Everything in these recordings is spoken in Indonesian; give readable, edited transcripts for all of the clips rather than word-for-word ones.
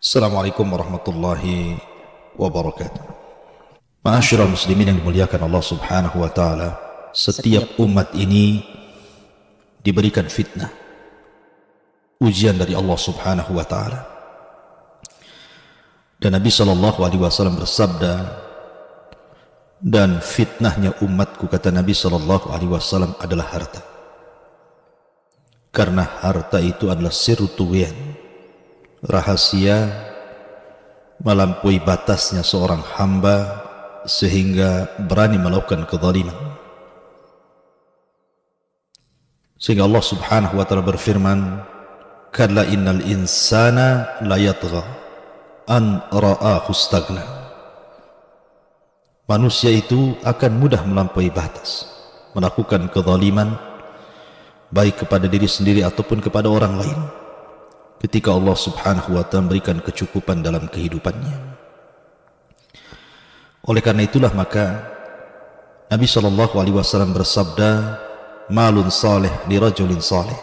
Assalamualaikum warahmatullahi wabarakatuh. Ma'asyiral muslimin yang dimuliakan Allah Subhanahu wa taala, setiap umat ini diberikan fitnah, ujian dari Allah Subhanahu wa taala. Dan Nabi sallallahu alaihi wasallam bersabda, dan fitnahnya umatku, kata Nabi sallallahu alaihi wasallam, adalah harta. Karena harta itu adalah sirru tughyan, rahasia melampaui batasnya seorang hamba sehingga berani melakukan kezaliman. Sehingga Allah Subhanahu wa taala berfirman, kalla innal insana la yatgha an ra'ahu istaghna. Manusia itu akan mudah melampaui batas, melakukan kezaliman baik kepada diri sendiri ataupun kepada orang lain ketika Allah Subhanahu wa taala memberikan kecukupan dalam kehidupannya. Oleh karena itulah maka Nabi sallallahu alaihi wasallam bersabda, malun salih li rajulin salih.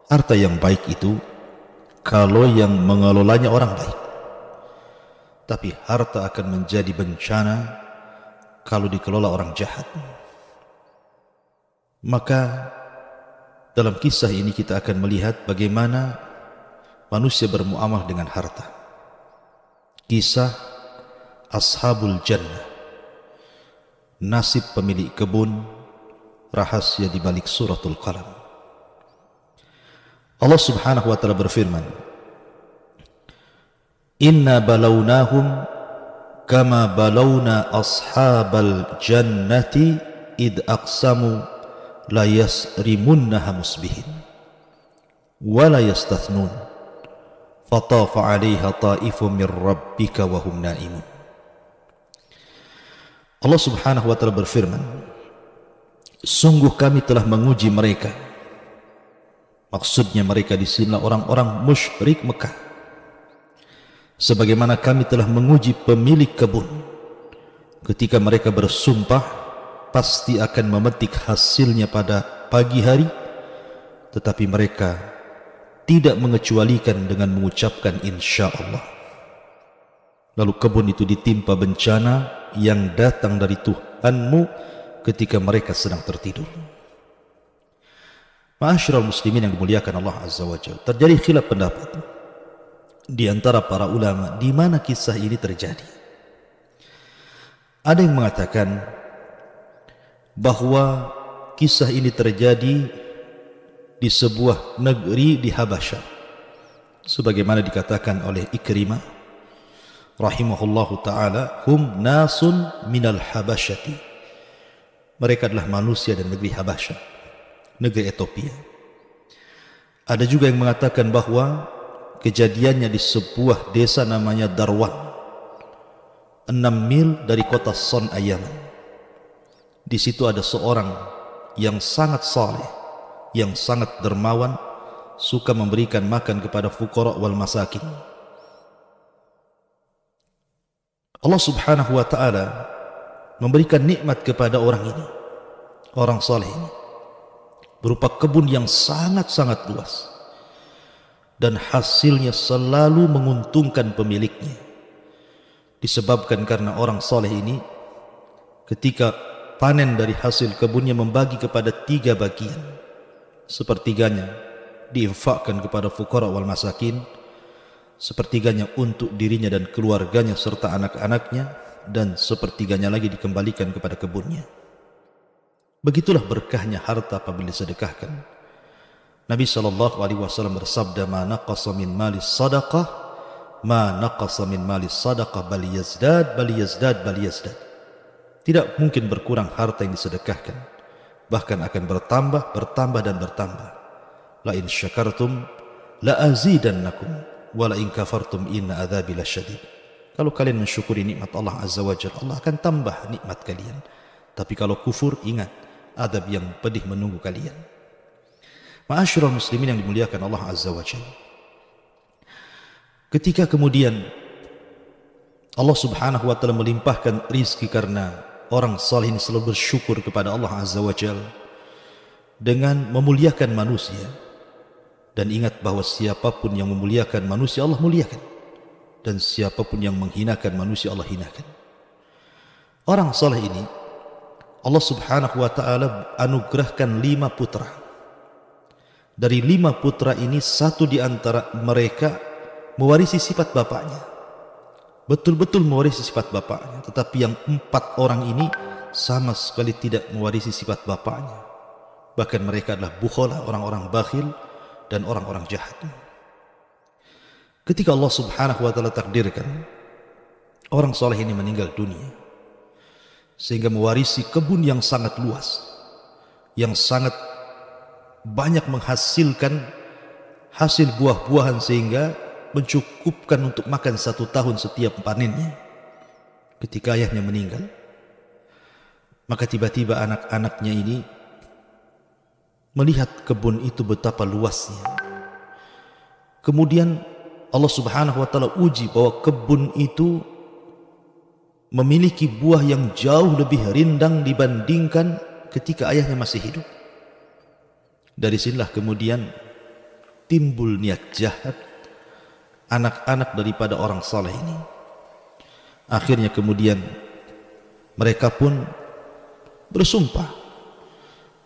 Harta yang baik itu kalau yang mengelolanya orang baik. Tapi harta akan menjadi bencana kalau dikelola orang jahat. Maka dalam kisah ini kita akan melihat bagaimana manusia bermuamalah dengan harta. Kisah Ashabul Jannah, nasib pemilik kebun, rahasia di balik suratul Qalam. Allah Subhanahu wa taala berfirman, inna balawnahum kama balawna ashabal jannati id aqsamu la yasrimunnaha musbihin wa la yastathnun fatafa 'alaiha ta'ifun min rabbika wa hum naimun. Allah Subhanahu wa taala berfirman, sungguh kami telah menguji mereka. Maksudnya mereka di sini orang-orang musyrik Mekah. Sebagaimana kami telah menguji pemilik kebun ketika mereka bersumpah pasti akan memetik hasilnya pada pagi hari, tetapi mereka tidak mengecualikan dengan mengucapkan insya Allah. Lalu kebun itu ditimpa bencana yang datang dari Tuhanmu ketika mereka sedang tertidur. Ma'asyiral muslimin yang dimuliakan Allah Azza wa Jalla, terjadi khilaf pendapat di antara para ulama di mana kisah ini terjadi. Ada yang mengatakan bahwa kisah ini terjadi di sebuah negeri di Habasyah, sebagaimana dikatakan oleh Ikrimah rahimahullahu ta'ala, hum nasun minal Habasyati. Mereka adalah manusia dari negeri Habasyah, negeri Ethiopia. Ada juga yang mengatakan bahwa kejadiannya di sebuah desa namanya Darwan, 6 mil dari kota Son'a, Yaman. Di situ ada seorang yang sangat saleh, yang sangat dermawan, suka memberikan makan kepada fuqara wal masakin. Allah Subhanahu wa taala memberikan nikmat kepada orang ini, orang saleh ini, berupa kebun yang sangat-sangat luas, dan hasilnya selalu menguntungkan pemiliknya. Disebabkan karena orang saleh ini ketika panen dari hasil kebunnya membagi kepada 3 bagian. Sepertiganya diinfakkan kepada fuqara wal masakin, sepertiganya untuk dirinya dan keluarganya serta anak-anaknya, dan sepertiganya lagi dikembalikan kepada kebunnya. Begitulah berkahnya harta apabila disedekahkan. Nabi sallallahu alaihi wasallam bersabda, ma naqasa min malis sadaqah, ma naqasa min malis sadaqah bal yazdad bal yazdad bal yazdad. Tidak mungkin berkurang harta yang disedekahkan, bahkan akan bertambah, bertambah dan bertambah. La in syakartum la azidannakum wa la in kafartum inna adzabi lasyadid. Kalau kalian mensyukuri nikmat Allah Azza wa Jalla, Allah akan tambah nikmat kalian. Tapi kalau kufur, ingat, adab yang pedih menunggu kalian. Ma'asyiral muslimin yang dimuliakan Allah Azza wa Jalla, ketika kemudian Allah Subhanahu wa taala melimpahkan rizki karena orang saleh ini selalu bersyukur kepada Allah Azza wa Jalla, dengan memuliakan manusia. Dan ingat bahwa siapapun yang memuliakan manusia, Allah muliakan. Dan siapapun yang menghinakan manusia, Allah hinakan. Orang saleh ini Allah subhanahu wa ta'ala anugerahkan 5 putra. Dari 5 putra ini, 1 di antara mereka mewarisi sifat bapaknya. Betul-betul mewarisi sifat bapaknya. Tetapi yang 4 orang ini sama sekali tidak mewarisi sifat bapaknya. Bahkan mereka adalah bukhala, orang-orang bakhil dan orang-orang jahat. Ketika Allah subhanahu wa ta'ala takdirkan orang soleh ini meninggal dunia, sehingga mewarisi kebun yang sangat luas, yang sangat banyak menghasilkan hasil buah-buahan sehingga mencukupkan untuk makan 1 tahun setiap panennya. Ketika ayahnya meninggal, maka tiba-tiba anak-anaknya ini melihat kebun itu betapa luasnya. Kemudian Allah subhanahu wa ta'ala uji bahwa kebun itu memiliki buah yang jauh lebih rindang dibandingkan ketika ayahnya masih hidup. Dari sinilah kemudian timbul niat jahat anak-anak daripada orang saleh ini. Akhirnya kemudian mereka pun bersumpah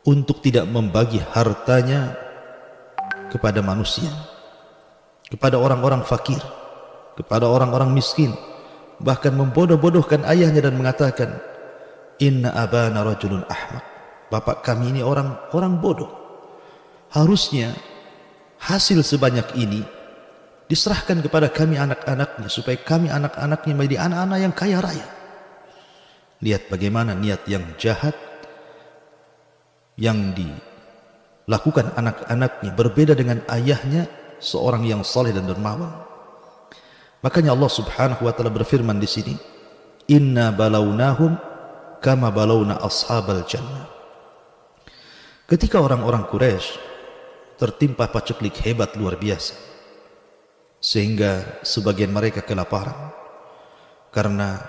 untuk tidak membagi hartanya kepada manusia, kepada orang-orang fakir, kepada orang-orang miskin. Bahkan membodoh-bodohkan ayahnya dan mengatakan, inna abana rajulun ahmaq, bapak kami ini orang bodoh. Harusnya hasil sebanyak ini diserahkan kepada kami anak-anaknya, supaya kami anak-anaknya menjadi anak-anak yang kaya raya. Lihat bagaimana niat yang jahat yang dilakukan anak-anaknya, berbeda dengan ayahnya, seorang yang saleh dan dermawan. Makanya Allah subhanahu wa ta'ala berfirman di sini, inna balawnahum kama balawna ashabal jannah. Ketika orang-orang Quraisy tertimpa paceklik hebat luar biasa, sehingga sebagian mereka kelaparan karena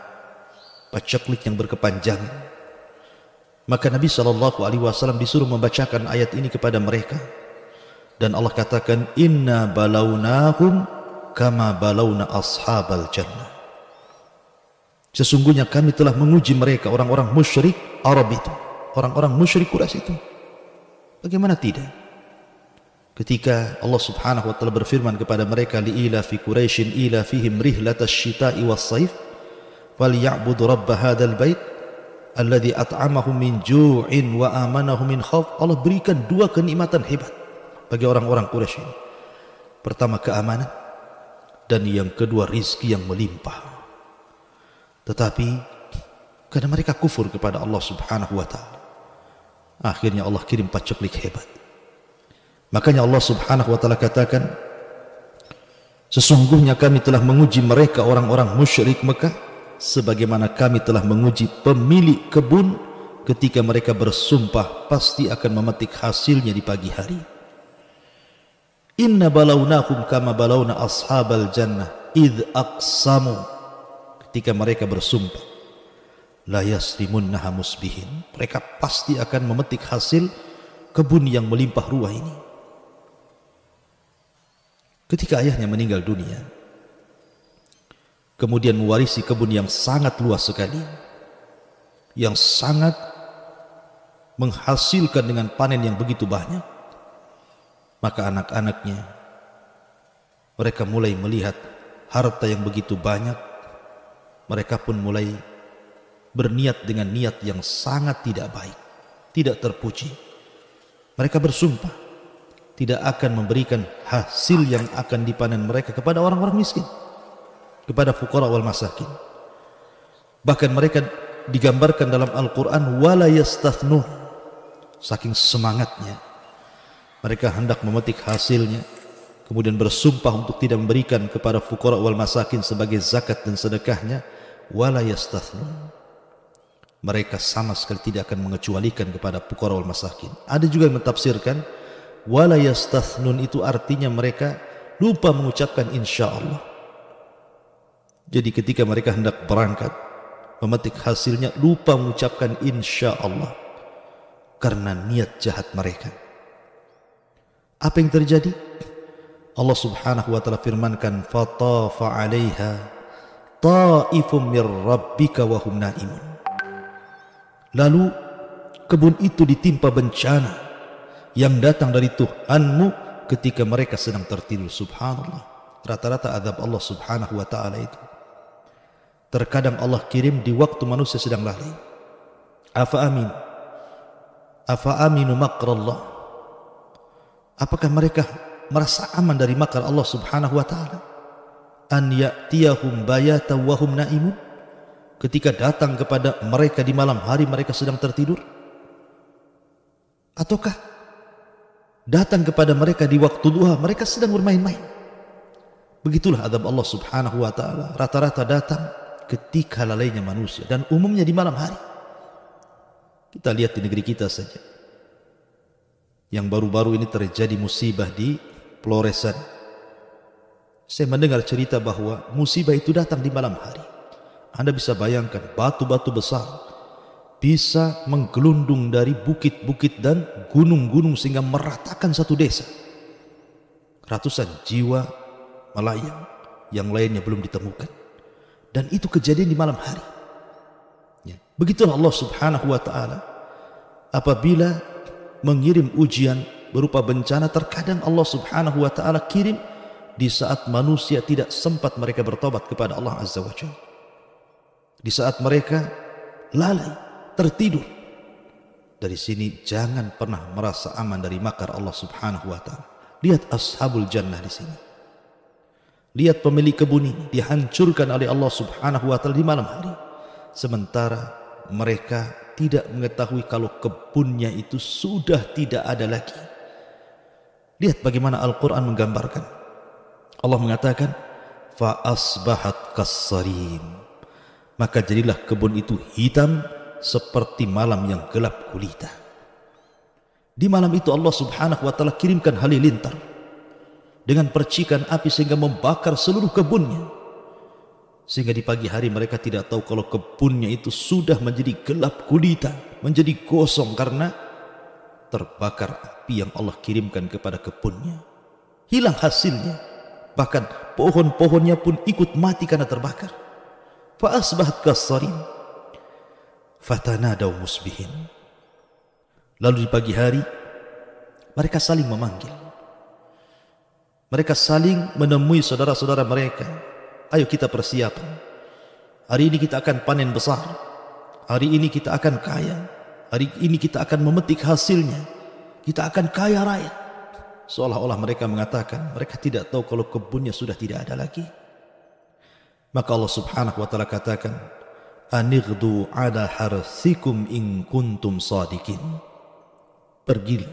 paceklik yang berkepanjangan, maka Nabi SAW disuruh membacakan ayat ini kepada mereka. Dan Allah katakan, inna balawnahum kama balawna ashabal jannah. Sesungguhnya kami telah menguji mereka, orang-orang musyrik Arab itu, orang-orang musyrik Quraisy itu. Bagaimana tidak? Ketika Allah subhanahu wa ta'ala berfirman kepada mereka, li'ila fi Quraisyin ila fihim rihlatas syita'i was saif falyabudu rabb hadzal bait alladzi at'amahum min ju'in wa amanahum min khauf. Allah berikan 2 kenikmatan hebat bagi orang-orang Quraisy ini. Pertama, keamanan, dan yang kedua, rizki yang melimpah. Tetapi karena mereka kufur kepada Allah subhanahu wa ta'ala, akhirnya Allah kirim paceklik hebat. Makanya Allah subhanahu wa ta'ala katakan, sesungguhnya kami telah menguji mereka orang-orang musyrik Mekah sebagaimana kami telah menguji pemilik kebun ketika mereka bersumpah pasti akan memetik hasilnya di pagi hari. Inna balawnahum kama balawna ashabal jannah idh aqsamu, ketika mereka bersumpah la yasrimunnaha musbihin, mereka pasti akan memetik hasil kebun yang melimpah ruah ini. Ketika ayahnya meninggal dunia, kemudian mewarisi kebun yang sangat luas sekali, yang sangat menghasilkan dengan panen yang begitu banyak, maka anak-anaknya, mereka mulai melihat harta yang begitu banyak. Mereka pun mulai berniat dengan niat yang sangat tidak baik, tidak terpuji. Mereka bersumpah tidak akan memberikan hasil yang akan dipanen mereka kepada orang-orang miskin, kepada fuqara wal masakin. Bahkan mereka digambarkan dalam Al-Quran wala yastathnun, saking semangatnya mereka hendak memetik hasilnya, kemudian bersumpah untuk tidak memberikan kepada fuqara wal masakin sebagai zakat dan sedekahnya. Wala yastathnun, mereka sama sekali tidak akan mengecualikan kepada fuqara wal masakin. Ada juga yang mentafsirkan wala yastathnun itu artinya mereka lupa mengucapkan insyaallah. Jadi ketika mereka hendak berangkat memetik hasilnya, lupa mengucapkan insyaallah karena niat jahat mereka. Apa yang terjadi? Allah subhanahu wa ta'ala firmankan, fatafa 'alaiha ta'ifum mir rabbika wa hum naimun. Lalu kebun itu ditimpa bencana yang datang dari Tuhanmu ketika mereka sedang tertidur. Subhanallah. Rata-rata azab Allah subhanahu wa ta'ala itu terkadang Allah kirim di waktu manusia sedang lalai. Afa aminu makrallah. Apakah mereka merasa aman dari makar Allah subhanahu wa ta'ala? An ya'tiyahum bayatan wa hum naimun. Ketika datang kepada mereka di malam hari mereka sedang tertidur? Ataukah datang kepada mereka di waktu duha mereka sedang bermain-main? Begitulah azab Allah subhanahu wa ta'ala. Rata-rata datang ketika lalainya manusia, dan umumnya di malam hari. Kita lihat di negeri kita saja, yang baru-baru ini terjadi musibah di Floresan. Saya mendengar cerita bahwa musibah itu datang di malam hari. Anda bisa bayangkan, batu-batu besar bisa menggelundung dari bukit-bukit dan gunung-gunung sehingga meratakan satu desa. Ratusan jiwa melayang, yang lainnya belum ditemukan. Dan itu kejadian di malam hari. Ya. Begitulah Allah subhanahu wa ta'ala. Apabila mengirim ujian berupa bencana, terkadang Allah subhanahu wa ta'ala kirim di saat manusia tidak sempat mereka bertobat kepada Allah azza wa jalla. Di saat mereka lalai, tertidur. Dari sini jangan pernah merasa aman dari makar Allah subhanahu wa ta'ala. Lihat ashabul jannah di sini. Lihat pemilik kebun ini dihancurkan oleh Allah subhanahu wa ta'ala di malam hari. Sementara mereka tidak mengetahui kalau kebunnya itu sudah tidak ada lagi. Lihat bagaimana Al-Quran menggambarkan. Allah mengatakan, fa asbahat kassarim. Maka jadilah kebun itu hitam seperti malam yang gelap gulita. Di malam itu Allah subhanahu wa ta'ala kirimkan halilintar dengan percikan api sehingga membakar seluruh kebunnya. Sehingga di pagi hari mereka tidak tahu kalau kebunnya itu sudah menjadi gelap gulita, menjadi gosong karena terbakar api yang Allah kirimkan kepada kebunnya. Hilang hasilnya, bahkan pohon-pohonnya pun ikut mati karena terbakar. Fa asbahat kassarim fatanadaw musbihin. Lalu di pagi hari mereka saling memanggil. Mereka saling menemui saudara-saudara mereka. Ayo kita persiapan. Hari ini kita akan panen besar. Hari ini kita akan kaya. Hari ini kita akan memetik hasilnya. Kita akan kaya raya. Seolah-olah mereka mengatakan mereka tidak tahu kalau kebunnya sudah tidak ada lagi. Maka Allah subhanahu wa ta'ala katakan, Anighdu ala harthikum in kuntum sadikin. Pergilah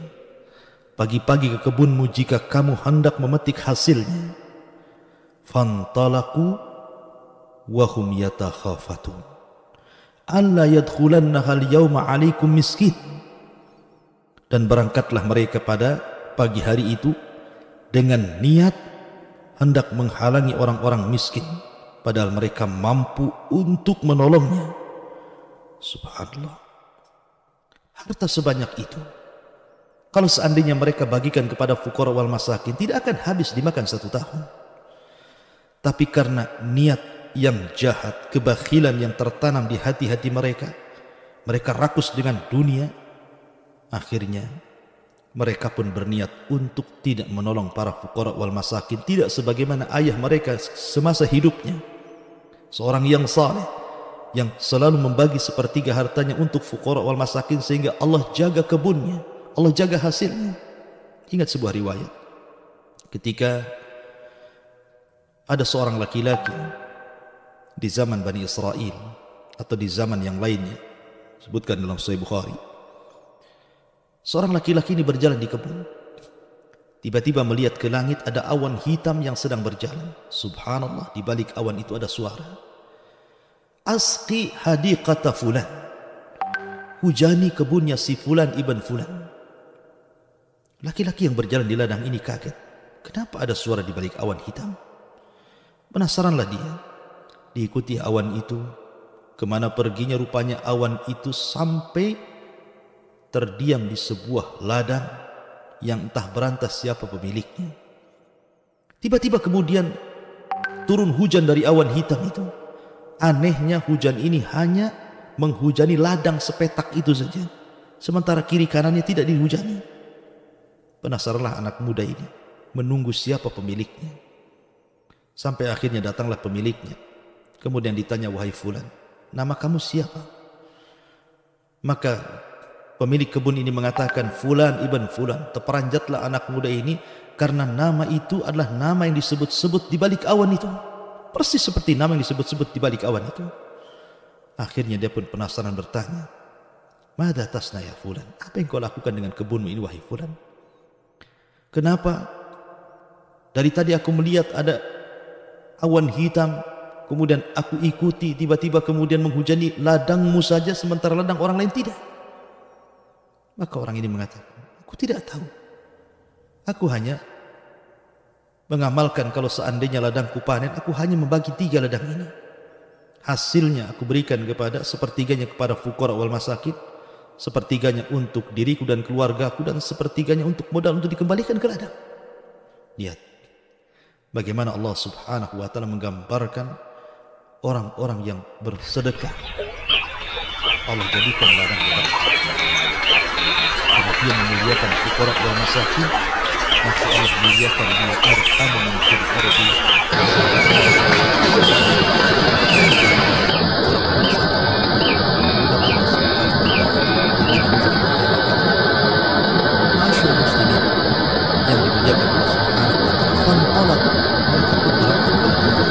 pagi-pagi ke kebunmu jika kamu hendak memetik hasilnya. Fantalaku wahum yatakhafatun alla yadkhulannaha al-yawma 'alaikum miskin. Dan berangkatlah mereka pada pagi hari itu dengan niat hendak menghalangi orang-orang miskin, padahal mereka mampu untuk menolongnya. Subhanallah. Harta sebanyak itu, kalau seandainya mereka bagikan kepada fuqara wal masakin, tidak akan habis dimakan 1 tahun. Tapi karena niat yang jahat, kebakhilan yang tertanam di hati-hati mereka, mereka rakus dengan dunia, akhirnya mereka pun berniat untuk tidak menolong para fuqara wal masakin. Tidak sebagaimana ayah mereka semasa hidupnya, seorang yang saleh, yang selalu membagi sepertiga hartanya untuk fuqara wal masakin, sehingga Allah jaga kebunnya, Allah jaga hasilnya. Ingat sebuah riwayat, ketika ada seorang laki-laki di zaman Bani Israel atau di zaman yang lainnya, sebutkan dalam Sahih Bukhari, seorang laki-laki ini berjalan di kebun. Tiba-tiba melihat ke langit ada awan hitam yang sedang berjalan. Subhanallah, di balik awan itu ada suara, Asqi hadiqata fulan, hujani kebunnya si fulan ibn fulan. Laki-laki yang berjalan di ladang ini kaget. Kenapa ada suara di balik awan hitam? Penasaranlah dia. Diikuti awan itu. Kemana perginya rupanya awan itu sampai terdiam di sebuah ladang yang entah berantas siapa pemiliknya. Tiba-tiba kemudian turun hujan dari awan hitam itu. Anehnya hujan ini hanya menghujani ladang sepetak itu saja, sementara kiri kanannya tidak dihujani. Penasaranlah anak muda ini, menunggu siapa pemiliknya. Sampai akhirnya datanglah pemiliknya. Kemudian ditanya, wahai fulan, nama kamu siapa? Maka pemilik kebun ini mengatakan, fulan ibn fulan. Terperanjatlah anak muda ini karena nama itu adalah nama yang disebut-sebut di balik awan itu. Persis seperti nama yang disebut-sebut di balik awan itu. Akhirnya dia pun penasaran bertanya, "Mada tasna ya fulan? Apa yang kau lakukan dengan kebunmu ini wahai fulan? Kenapa dari tadi aku melihat ada awan hitam, kemudian aku ikuti, tiba-tiba kemudian menghujani ladangmu saja sementara ladang orang lain tidak?" Maka orang ini mengatakan, "Aku tidak tahu. Aku hanya mengamalkan kalau seandainya ladangku panen, aku hanya membagi 3 ladang ini. Hasilnya aku berikan kepada sepertiganya kepada fuqara wal masakin, sepertiganya untuk diriku dan keluargaku, dan sepertiganya untuk modal untuk dikembalikan ke ladang." Lihat bagaimana Allah Subhanahu wa taala menggambarkan orang-orang yang bersedekah. Allah jadikan ladang berkah. Karena dia memuliakan fuqara wal masakin, maka Allah memuliakan dia arhamu min fil ardi. Masyaallah muslimin yang dimuliakan Allah Subhanahu wa taala, fantalaq, mereka pun berangkat ke kebun.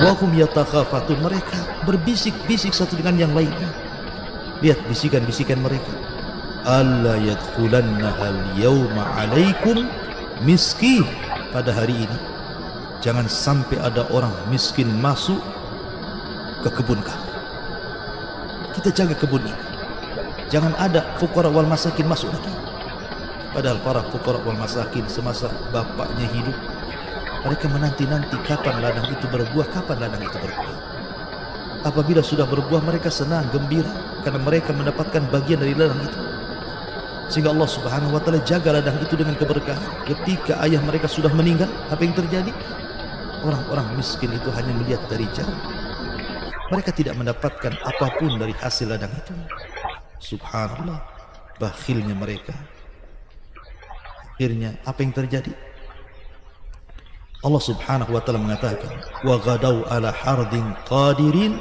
Wa hum yatakhafatun, mereka berbisik-bisik satu dengan yang lainnya. Lihat bisikan-bisikan mereka. Alla yadkhulannaha al-yawma 'alaikum miskin. Pada hari ini jangan sampai ada orang miskin masuk ke kebun kami. Kita jaga kebun ini. Jangan ada fuqara wal masakin masuk lagi. Padahal para fuqara wal masakin semasa bapaknya hidup, mereka menanti-nanti kapan ladang itu berbuah, kapan ladang itu berbuah. Apabila sudah berbuah, mereka senang, gembira karena mereka mendapatkan bagian dari ladang itu. Sehingga Allah Subhanahu wa taala jaga ladang itu dengan keberkahan. Ketika ayah mereka sudah meninggal, apa yang terjadi? Orang-orang miskin itu hanya melihat dari jauh. Mereka tidak mendapatkan apapun dari hasil ladang itu. Subhanallah, bakhilnya mereka. Akhirnya apa yang terjadi? Allah Subhanahu wa taala mengatakan, "Wa ghadau ala hardin qadirin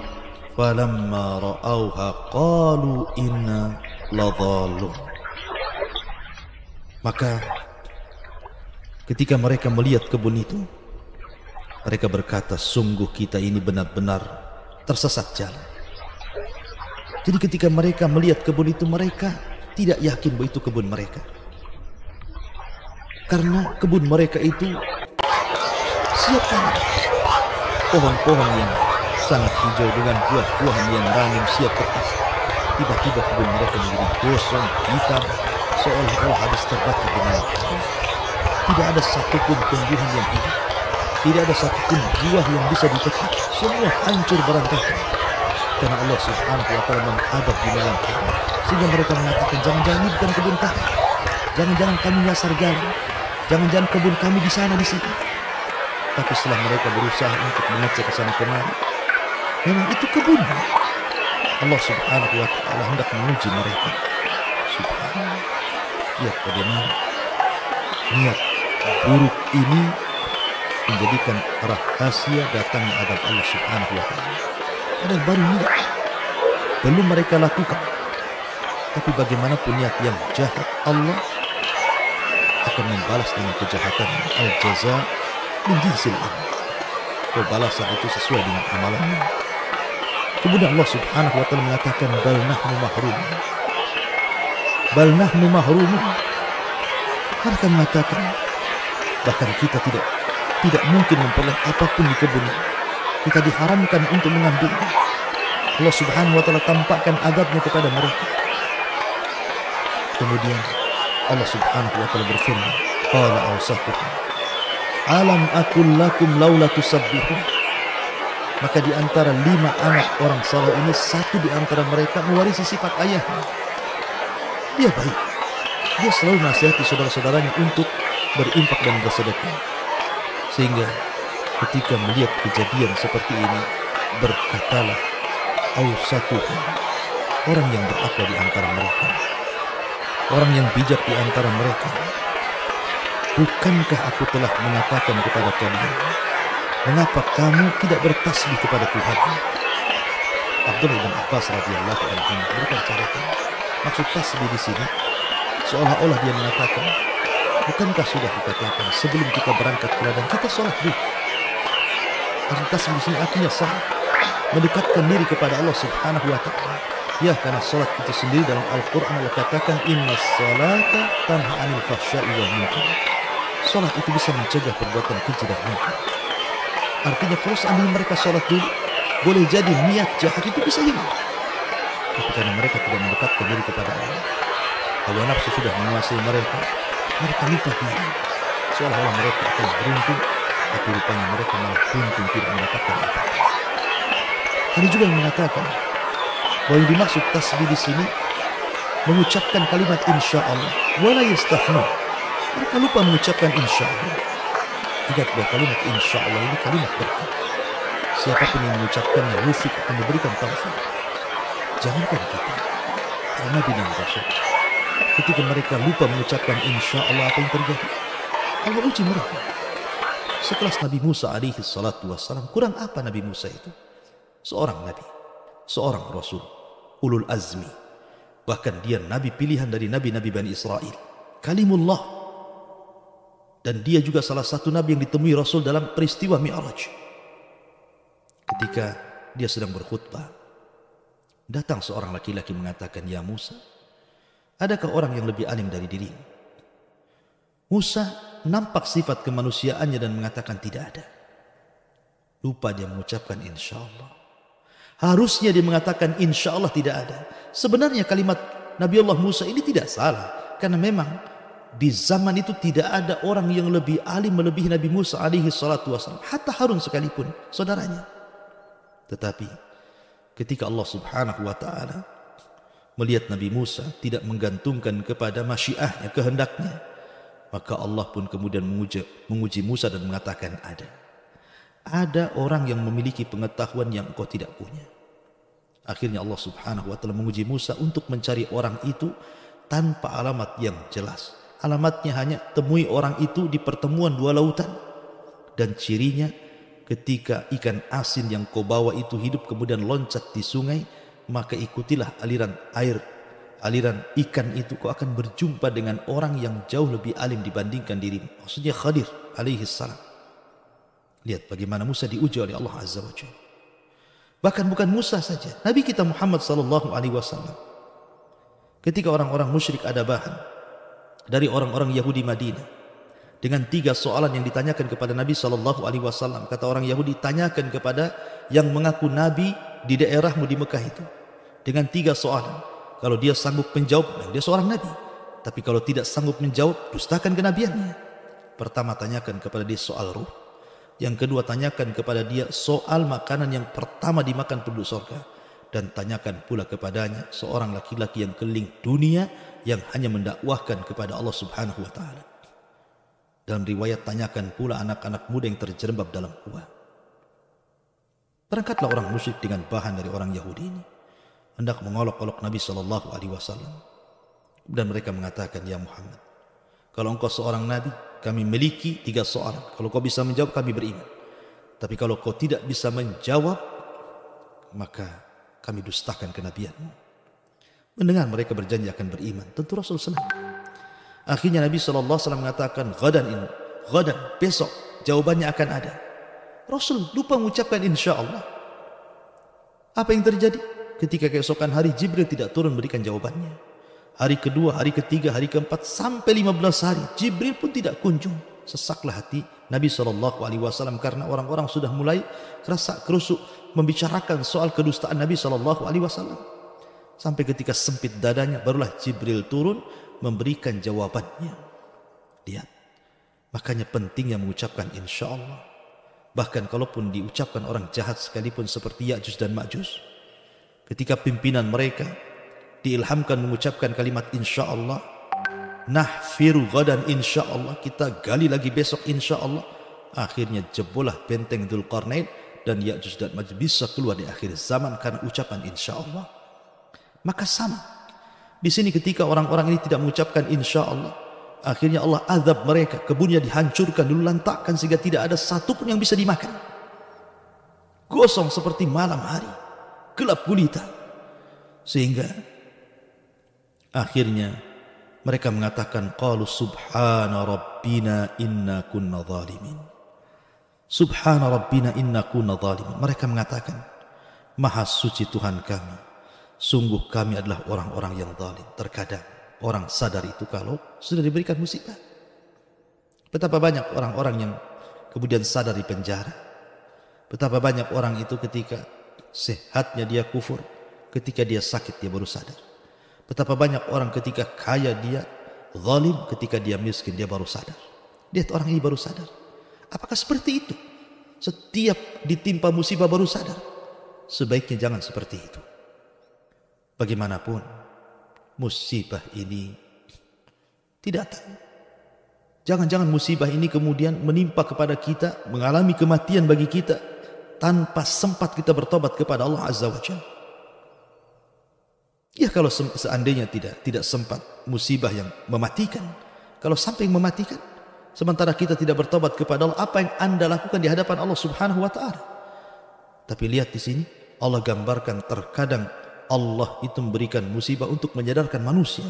falamma ra'auha qalu inna ladhallun." Maka ketika mereka melihat kebun itu, mereka berkata, sungguh kita ini benar-benar tersesat jalan. Jadi ketika mereka melihat kebun itu, mereka tidak yakin bahwa itu kebun mereka. Karena kebun mereka itu siap panen. Pohon-pohon yang sangat hijau dengan buah-buahan yang ranum siap petik. Tiba-tiba kebun mereka menjadi gosong, hitam, seolah-olah habis terbakar dengan api. Tidak ada satupun tumbuhan yang hidup, tidak ada satupun buah yang bisa dipetik. Semua hancur berantakan karena Allah Subhanahu wa taala mengadab di malam hari. Sehingga mereka mengatakan, jangan-jangan ini bukan kebun kami, jangan-jangan kami nyasar garam, jangan-jangan kebun kami di sana di sini. Tapi setelah mereka berusaha untuk mengecek ke sana kemari, memang itu kebun. Allah Subhanahu wa taala hendak menguji mereka. Subhanallah. Lihat bagaimana niat buruk ini menjadikan rahasia datangnya adab Allah Subhanahu wa taala. Padahal baru niat, belum mereka lakukan. Tapi bagaimanapun niat yang jahat, Allah akan membalas dengan kejahatan. Al-jaza min jinsil amal. Pembalasan itu sesuai dengan amalannya. Kemudian Allah Subhanahu wa taala mengatakan, bal nahnu mahrumun. Bal nahnu mahrumun. Mereka mengatakan, bahkan kita tidak mungkin memperoleh apapun di kebun ini. Kita diharamkan untuk mengambilnya. Allah Subhanahu wa taala tampakkan azabnya kepada mereka. Kemudian Allah Subhanahu wa taala berfirman, qala awsatukum alam aqul lakum laula tusabbihun. Maka di antara 5 anak orang saleh ini, satu di antara mereka mewarisi sifat ayahnya. Dia baik, Dia selalu menasihati saudara-saudaranya untuk berinfak dan bersedekah. Sehingga ketika melihat kejadian seperti ini, berkatalah awsatuhum, orang yang berakal di antara mereka, orang yang bijak di antara mereka, bukankah aku telah mengatakan kepada kalian, mengapa kamu tidak bertasbih kepada Tuhan? Abdullah bin Abbas radhiyallahu anhu memberikan catatan. Maksud tasbih di sini seolah-olah dia mengatakan, bukankah sudah dikatakan sebelum kita berangkat ke ladang kita sholat dulu? Karena tasbih di sini artinya salat, mendekatkan diri kepada Allah Subhanahu wa taala. Ya, karena sholat itu sendiri dalam Al-Quran Allah katakan inna salata tanha 'anil fahsya'i wal munkar. Sholat itu bisa mencegah perbuatan keji dan munkar. Artinya kalau seandainya mereka sholat dulu, boleh jadi niat jahat itu bisa hilang. Tapi karena mereka tidak mendekatkan diri kepada Allah, hawa nafsu sudah menguasai mereka, mereka lupa diri. Seolah-olah mereka akan beruntung, tapi rupanya mereka malah beruntung tidak mendapatkan apa-apa. Ada juga yang mengatakan bahwa yang dimaksud tasbih di sini mengucapkan kalimat insya Allah, wala yastahnu. Mereka lupa mengucapkan insya Allah. Ingat bahwa kalimat insya Allah ini kalimat berkah. Siapapun yang mengucapkannya, wufik akan diberikan taufik. Jangankan kita, para Nabi dan Rasul, ketika mereka lupa mengucapkan insya Allah, apa yang terjadi? Allah uji mereka. Sekelas Nabi Musa alaihi salatu wassalam, kurang apa Nabi Musa itu? Seorang Nabi, seorang Rasul, ulul azmi. Bahkan dia Nabi pilihan dari Nabi-Nabi Bani Israel. Kalimullah. Dan dia juga salah satu Nabi yang ditemui Rasul dalam peristiwa Mi'raj. Ketika dia sedang berkhutbah, datang seorang laki-laki mengatakan, ya Musa, adakah orang yang lebih alim dari dirimu? Musa nampak sifat kemanusiaannya dan mengatakan tidak ada. Lupa dia mengucapkan insya Allah. Harusnya dia mengatakan insya Allah tidak ada. Sebenarnya kalimat Nabi Allah Musa ini tidak salah. Karena memang di zaman itu tidak ada orang yang lebih alim melebihi Nabi Musa alaihi salatu wassalam. Hatta Harun sekalipun, saudaranya. Tetapi ketika Allah Subhanahu wa ta'ala melihat Nabi Musa tidak menggantungkan kepada masyiahnya, kehendaknya, maka Allah pun kemudian menguji Musa dan mengatakan ada orang yang memiliki pengetahuan yang engkau tidak punya. Akhirnya Allah Subhanahu wa ta'ala menguji Musa untuk mencari orang itu tanpa alamat yang jelas. Alamatnya hanya temui orang itu di pertemuan dua lautan. Dan cirinya ketika ikan asin yang kau bawa itu hidup kemudian loncat di sungai, maka ikutilah aliran air, aliran ikan itu, kau akan berjumpa dengan orang yang jauh lebih alim dibandingkan dirimu. Maksudnya Khadir alaihi salam. Lihat bagaimana Musa diuji oleh Allah Azza wa Jalla. Bahkan bukan Musa saja, Nabi kita Muhammad sallallahu alaihi wasallam. Ketika orang-orang musyrik ada bahan dari orang-orang Yahudi Madinah dengan 3 soalan yang ditanyakan kepada Nabi sallallahu alaihi wasallam, kata orang Yahudi, tanyakan kepada yang mengaku nabi di daerahmu di Mekah itu dengan 3 soalan. Kalau dia sanggup menjawab, dia seorang nabi. Tapi kalau tidak sanggup menjawab, dustakan kenabiannya. Pertama, tanyakan kepada dia soal ruh. Yang kedua, tanyakan kepada dia soal makanan yang pertama dimakan penduduk surga. Dan tanyakan pula kepadanya seorang laki-laki yang keliling dunia yang hanya mendakwahkan kepada Allah Subhanahu wa ta'ala. Dalam riwayat, tanyakan pula anak-anak muda yang terjerembab dalam gua. Berangkatlah orang musyrik dengan bahan dari orang Yahudi ini, hendak mengolok-olok Nabi sallallahu alaihi wasallam. Dan mereka mengatakan, ya Muhammad, kalau engkau seorang nabi, kami miliki 3 soalan. Kalau kau bisa menjawab, kami beriman. Tapi kalau kau tidak bisa menjawab, maka kami dustakan kenabianmu. Mendengar mereka berjanji akan beriman, tentu Rasul senang. Akhirnya Nabi SAW mengatakan, Ghadan, besok jawabannya akan ada. Rasul lupa mengucapkan insya Allah. Apa yang terjadi? Ketika keesokan hari, Jibril tidak turun berikan jawabannya. Hari kedua, hari ketiga, hari keempat, sampai 15 hari, Jibril pun tidak kunjung. Sesaklah hati Nabi SAW karena orang-orang sudah mulai kerasa kerusuk membicarakan soal kedustaan Nabi SAW. Sampai ketika sempit dadanya, barulah Jibril turun memberikan jawabannya. Lihat, makanya pentingnya mengucapkan insya Allah. Bahkan kalaupun diucapkan orang jahat sekalipun seperti Ya'juj dan Ma'juj, ketika pimpinan mereka diilhamkan mengucapkan kalimat insya Allah, nahfiru ghadan insyaallah, kita gali lagi besok insyaallah. Akhirnya jebolah benteng Dzulqarnain dan Ya'juj dan Ma'juj bisa keluar di akhir zaman karena ucapan insyaallah. Maka sama di sini ketika orang-orang ini tidak mengucapkan insyaallah, akhirnya Allah azab mereka, kebunnya dihancurkan, dilantakkan sehingga tidak ada satupun yang bisa dimakan. Gosong seperti malam hari, gelap gulita. Sehingga akhirnya mereka mengatakan qalu subhana rabbina inna kunna zalimin. Subhana rabbina inna kunna zalimin. Mereka mengatakan, maha suci Tuhan kami, sungguh kami adalah orang-orang yang zalim. Terkadang orang sadar itu kalau sudah diberikan musibah. Betapa banyak orang-orang yang kemudian sadar di penjara. Betapa banyak orang itu ketika sehatnya dia kufur, ketika dia sakit dia baru sadar. Betapa banyak orang ketika kaya dia zalim, ketika dia miskin dia baru sadar. Lihat orang ini baru sadar. Apakah seperti itu? Setiap ditimpa musibah baru sadar? Sebaiknya jangan seperti itu. Bagaimanapun musibah ini tidak tahu. Jangan-jangan musibah ini kemudian menimpa kepada kita, mengalami kematian bagi kita tanpa sempat kita bertobat kepada Allah Azza wa Jalla. Ya kalau seandainya tidak sempat musibah yang mematikan, kalau sampai mematikan, sementara kita tidak bertobat kepada Allah, apa yang Anda lakukan di hadapan Allah Subhanahu wa taala? Tapi lihat di sini Allah gambarkan terkadang Allah itu memberikan musibah untuk menyadarkan manusia.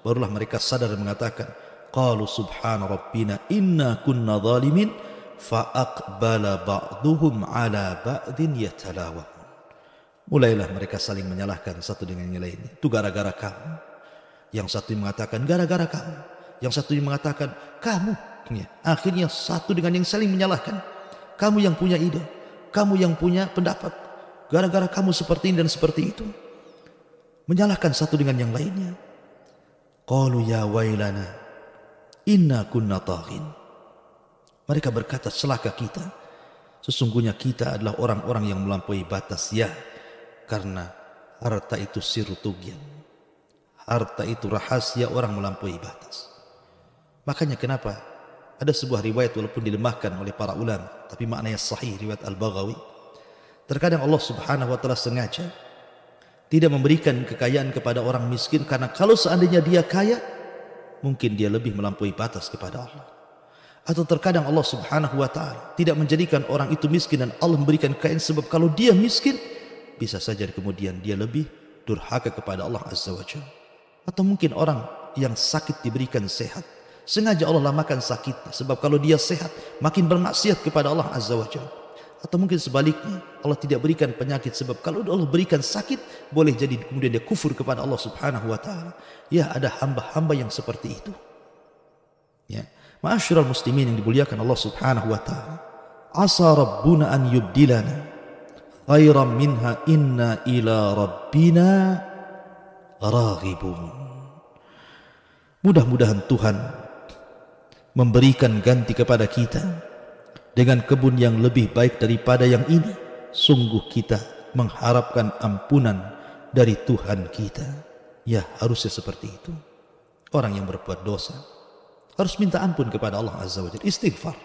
Barulah mereka sadar dan mengatakan, qalu subhana rabbina inna kunna zalimin fa aqbala ba'duhum ala ba'din yatalawam. Mulailah mereka saling menyalahkan satu dengan yang lainnya. Itu gara-gara kamu. Yang satu mengatakan gara-gara kamu, yang satu mengatakan kamu. Akhirnya satu dengan yang saling menyalahkan. Kamu yang punya ide, kamu yang punya pendapat, gara-gara kamu seperti ini dan seperti itu. Menyalahkan satu dengan yang lainnya. Qalu ya wailana inna kunna taghin. Mereka berkata, celaka kita, sesungguhnya kita adalah orang-orang yang melampaui batas. Ya, karena harta itu sirutugyan, harta itu rahasia orang melampaui batas. Makanya kenapa ada sebuah riwayat walaupun dilemahkan oleh para ulama, tapi maknanya sahih, riwayat Al-Baghawi. Terkadang Allah Subhanahu wa taala sengaja tidak memberikan kekayaan kepada orang miskin, karena kalau seandainya dia kaya, mungkin dia lebih melampaui batas kepada Allah. Atau terkadang Allah Subhanahu wa taala tidak menjadikan orang itu miskin dan Allah memberikan kekayaan, sebab kalau dia miskin bisa saja kemudian dia lebih durhaka kepada Allah Azza wa Jalla. Atau mungkin orang yang sakit diberikan sehat, sengaja Allah lamakan sakitnya, sebab kalau dia sehat makin bermaksiat kepada Allah Azza wa Jalla. Atau mungkin sebaliknya, Allah tidak berikan penyakit, sebab kalau Allah berikan sakit, boleh jadi kemudian dia kufur kepada Allah Subhanahu wa taala. Ya, ada hamba-hamba yang seperti itu. Ya, ma'asyiral muslimin yang dimuliakan Allah Subhanahu wa taala. Asa rabbuna an yubdilana khairan minha inna ila rabbina raghibun. Mudah-mudahan Tuhan memberikan ganti kepada kita dengan kebun yang lebih baik daripada yang ini. Sungguh kita mengharapkan ampunan dari Tuhan kita. Ya, harusnya seperti itu. Orang yang berbuat dosa harus minta ampun kepada Allah Azza wa Jalla, istighfar.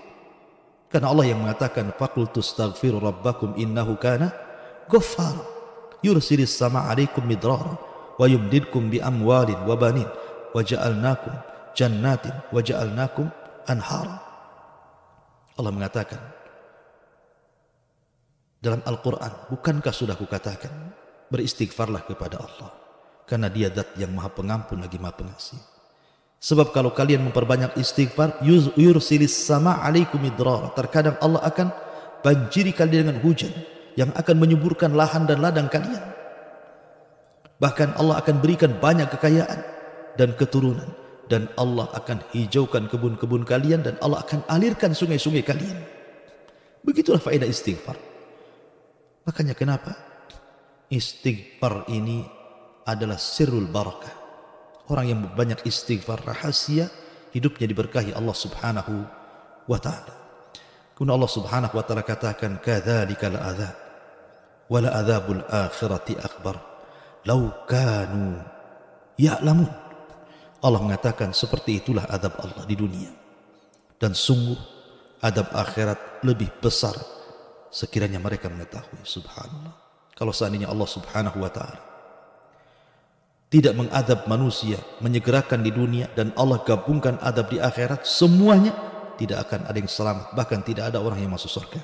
Karena Allah yang mengatakan, faqultu astaghfiru rabbakum innahu kana ghaffara yursilis sama 'alaikum midrara wa yumdidkum bi amwalin wa banin wa ja'alnakum jannatin wa ja'alnakum anhara. Allah mengatakan dalam Al-Quran, bukankah sudah kukatakan, beristighfarlah kepada Allah, karena dia zat yang maha pengampun lagi maha pengasih. Sebab kalau kalian memperbanyak istighfar, yursilis sama 'alaikum midrara, terkadang Allah akan banjiri kalian dengan hujan yang akan menyuburkan lahan dan ladang kalian. Bahkan Allah akan berikan banyak kekayaan dan keturunan, dan Allah akan hijaukan kebun-kebun kalian, dan Allah akan alirkan sungai-sungai kalian. Begitulah faedah istighfar. Makanya kenapa istighfar ini adalah sirrul barakah. Orang yang banyak istighfar, rahasia hidupnya diberkahi Allah Subhanahu wa taala. Kemudian Allah Subhanahu wa taala katakan, kadzalika al-adzab wa la adzabul akhirati akbar law kanu ya'lamun. Allah mengatakan seperti itulah adab Allah di dunia. Dan sungguh adab akhirat lebih besar sekiranya mereka mengetahui. Subhanallah. Kalau seandainya Allah subhanahu wa ta'ala tidak mengadab manusia, menyegerakan di dunia, dan Allah gabungkan adab di akhirat, semuanya tidak akan ada yang selamat, bahkan tidak ada orang yang masuk surga.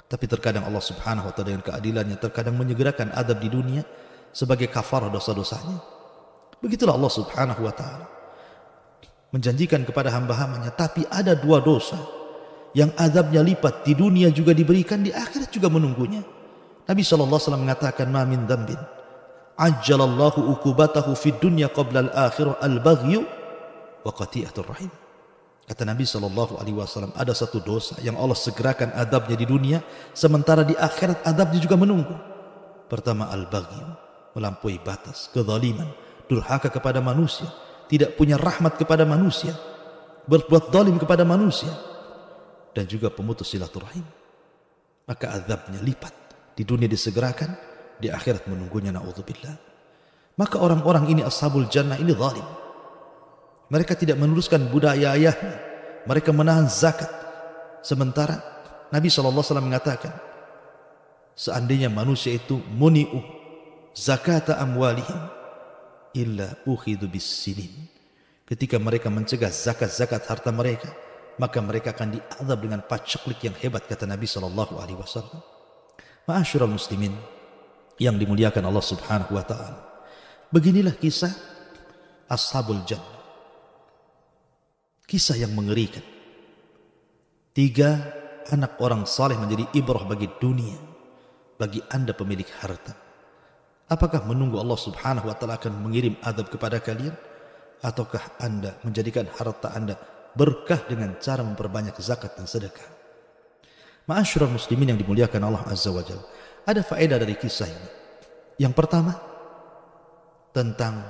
Tapi terkadang Allah subhanahu wa ta'ala dengan keadilannya terkadang menyegerakan adab di dunia sebagai kafarah dosa-dosanya. Begitulah Allah subhanahu wa ta'ala menjanjikan kepada hamba-hambanya. Tapi ada dua dosa yang adabnya lipat, di dunia juga diberikan, di akhirat juga menunggunya. Nabi SAW mengatakan, ma min dzambin ajjalallahu ukubatahu fid dunya qabla al-akhirah al-baghyu wa qati'atur rahim. Kata Nabi SAW, ada satu dosa yang Allah segerakan adabnya di dunia, sementara di akhirat adabnya juga menunggu. Pertama, al-baghyu, melampaui batas, kezaliman, durhaka kepada manusia, tidak punya rahmat kepada manusia, berbuat zalim kepada manusia, dan juga pemutus silaturahim. Maka azabnya lipat, di dunia disegerakan, di akhirat menunggunya, na'udzubillah. Maka orang-orang ini ashabul jannah ini zalim. Mereka tidak meneruskan budaya ayahnya, mereka menahan zakat. Sementara Nabi SAW mengatakan, seandainya manusia itu muni'u zakata amwalihim illa ukhidhu bis sinin, ketika mereka mencegah zakat-zakat harta mereka, maka mereka akan diazab dengan paceklik yang hebat, kata Nabi SAW. Ma'asyiral muslimin yang dimuliakan Allah subhanahu wa ta'ala, beginilah kisah ashabul jannah, kisah yang mengerikan. 3 anak orang saleh menjadi ibrah bagi dunia, bagi anda pemilik harta. Apakah menunggu Allah subhanahu wa ta'ala akan mengirim azab kepada kalian, ataukah anda menjadikan harta anda berkah dengan cara memperbanyak zakat dan sedekah? Ma'asyiral muslimin yang dimuliakan Allah azza wa jalla, ada faedah dari kisah ini. Yang pertama, tentang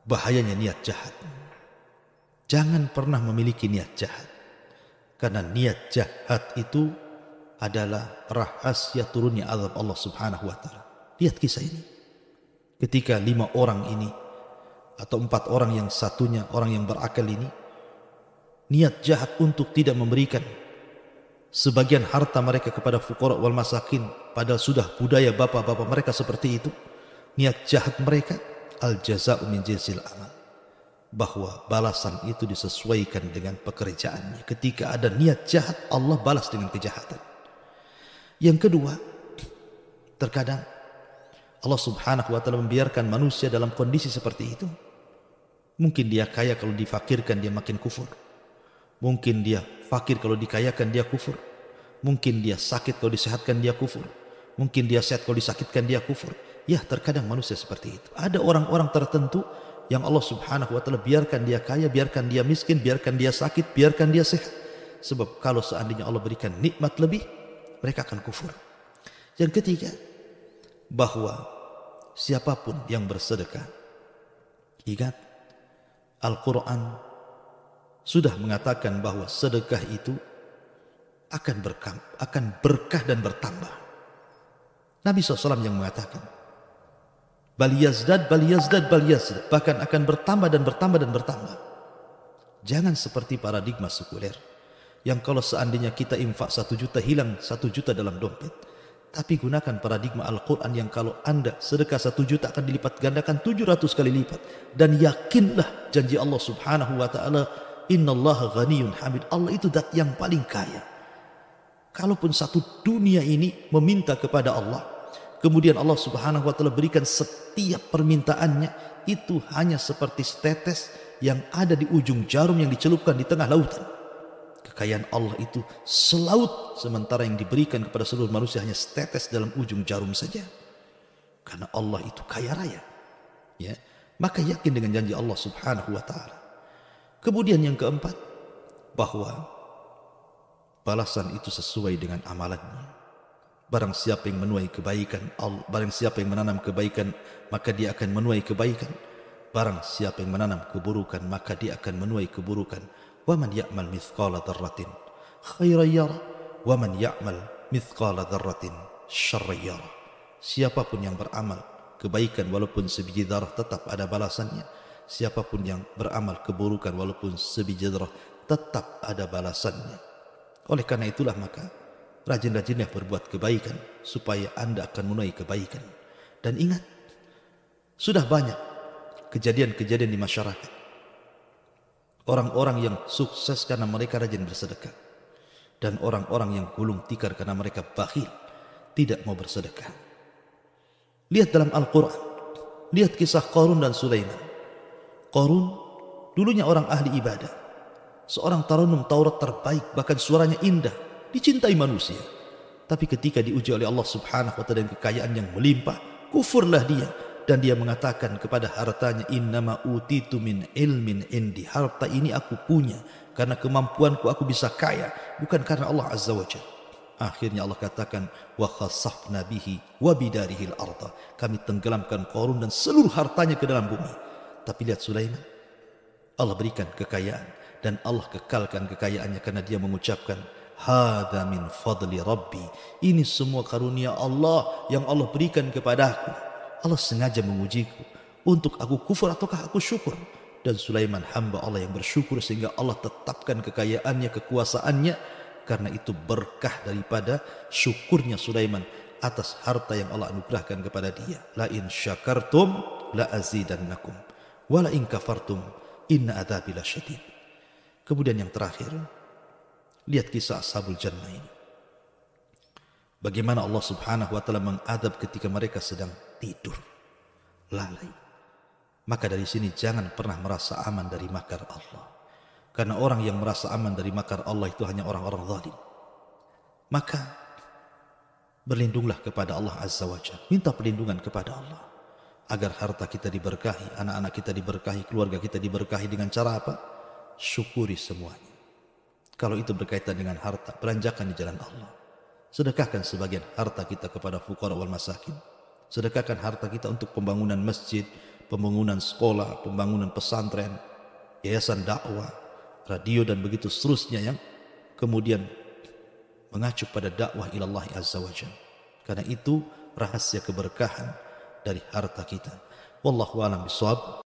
bahayanya niat jahat. Jangan pernah memiliki niat jahat, karena niat jahat itu adalah rahasia turunnya azab Allah subhanahu wa ta'ala. Lihat kisah ini. Ketika 5 orang ini, atau 4 orang yang satunya orang yang berakal ini, niat jahat untuk tidak memberikan sebagian harta mereka kepada fuqara wal masakin, padahal sudah budaya bapak-bapak mereka seperti itu. Niat jahat mereka, al jaza'u min jinsil amal, bahwa balasan itu disesuaikan dengan pekerjaannya. Ketika ada niat jahat, Allah balas dengan kejahatan. Yang kedua, terkadang Allah subhanahu wa ta'ala membiarkan manusia dalam kondisi seperti itu. Mungkin dia kaya, kalau difakirkan dia makin kufur. Mungkin dia fakir, kalau dikayakan dia kufur. Mungkin dia sakit, kalau disehatkan dia kufur. Mungkin dia sehat, kalau disakitkan dia kufur. Ya, terkadang manusia seperti itu. Ada orang-orang tertentu yang Allah subhanahu wa ta'ala biarkan dia kaya, biarkan dia miskin, biarkan dia sakit, biarkan dia sehat. Sebab kalau seandainya Allah berikan nikmat lebih, mereka akan kufur. Yang ketiga, bahwa siapapun yang bersedekah, ingat Al-Quran sudah mengatakan bahwa sedekah itu akan berkah dan bertambah. Nabi SAW yang mengatakan, bal yazdad, bahkan akan bertambah dan bertambah dan bertambah. Jangan seperti paradigma sekuler yang kalau seandainya kita infak 1 juta, hilang 1 juta dalam dompet. Tapi gunakan paradigma Al-Quran yang kalau anda sedekah 1 juta akan dilipat gandakan 700 kali lipat. Dan yakinlah janji Allah subhanahu wa ta'ala, innallaha ghaniyun hamid, Allah itu zat yang paling kaya. Kalaupun satu dunia ini meminta kepada Allah, kemudian Allah subhanahu wa ta'ala berikan setiap permintaannya, itu hanya seperti setetes yang ada di ujung jarum yang dicelupkan di tengah lautan. Kekayaan Allah itu selaut, sementara yang diberikan kepada seluruh manusia hanya setetes dalam ujung jarum saja. Karena Allah itu kaya raya, ya. Maka yakin dengan janji Allah subhanahu wa ta'ala. Kemudian yang keempat, bahwa balasan itu sesuai dengan amalannya. Barang siapa yang menuai kebaikan, barang siapa yang menanam kebaikan, maka dia akan menuai kebaikan. Barang siapa yang menanam keburukan, maka dia akan menuai keburukan. Wa man ya'mal mithqala dzarratin khairan yara wa man ya'mal mithqala dzarratin syarran yara. Siapapun yang beramal kebaikan walaupun sebiji zarah tetap ada balasannya. siapapun yang beramal keburukan walaupun sebiji zarah tetap ada balasannya. Oleh karena itulah maka rajin-rajinlah berbuat kebaikan supaya Anda akan menuai kebaikan. Dan ingat, sudah banyak kejadian-kejadian di masyarakat. Orang-orang yang sukses karena mereka rajin bersedekah. Dan orang-orang yang gulung tikar karena mereka bakhil, tidak mau bersedekah. Lihat dalam Al-Quran. Lihat kisah Qarun dan Sulaiman. Qarun dulunya orang ahli ibadah. Seorang tarannum Taurat terbaik, bahkan suaranya indah, dicintai manusia. Tapi ketika diuji oleh Allah Subhanahu wa ta'ala dengan kekayaan yang melimpah, kufurlah dia. Dan dia mengatakan kepada hartanya, innama utitu min ilmin indi. Harta ini aku punya karena kemampuanku, aku bisa kaya, bukan karena Allah Azza wa Jalla. Akhirnya Allah katakan, wa khasafna bihi wa bidarihil arda. Kami tenggelamkan Qarun dan seluruh hartanya ke dalam bumi. Tapi lihat Sulaiman, Allah berikan kekayaan dan Allah kekalkan kekayaannya karena dia mengucapkan, hadza min fadli rabbi. Ini semua karunia Allah yang Allah berikan kepadaku. Allah sengaja mengujiku untuk aku kufur ataukah aku syukur. Dan Sulaiman hamba Allah yang bersyukur sehingga Allah tetapkan kekayaannya, kekuasaannya. Karena itu berkah daripada syukurnya Sulaiman atas harta yang Allah anugerahkan kepada dia. La in syakartum la azidannakum wa la in kafartum inna adzabi lasyadid. Kemudian yang terakhir, lihat kisah Ashabul Jannah ini. Bagaimana Allah Subhanahu wa ta'ala mengadab ketika mereka sedang tidur, lalai. Maka dari sini jangan pernah merasa aman dari makar Allah. Karena orang yang merasa aman dari makar Allah itu hanya orang-orang zalim. Maka berlindunglah kepada Allah Azza wa Jalla. Minta perlindungan kepada Allah. Agar harta kita diberkahi, anak-anak kita diberkahi, keluarga kita diberkahi dengan cara apa? Syukuri semuanya. Kalau itu berkaitan dengan harta, belanjakan di jalan Allah. Sedekahkan sebagian harta kita kepada fuqara wal masakin. Sedekahkan harta kita untuk pembangunan masjid, pembangunan sekolah, pembangunan pesantren, yayasan dakwah, radio dan begitu seterusnya yang kemudian mengacu pada dakwah ilallah azza wa jalla. Karena itu rahasia keberkahan dari harta kita. Wallahu a'lam bishawab.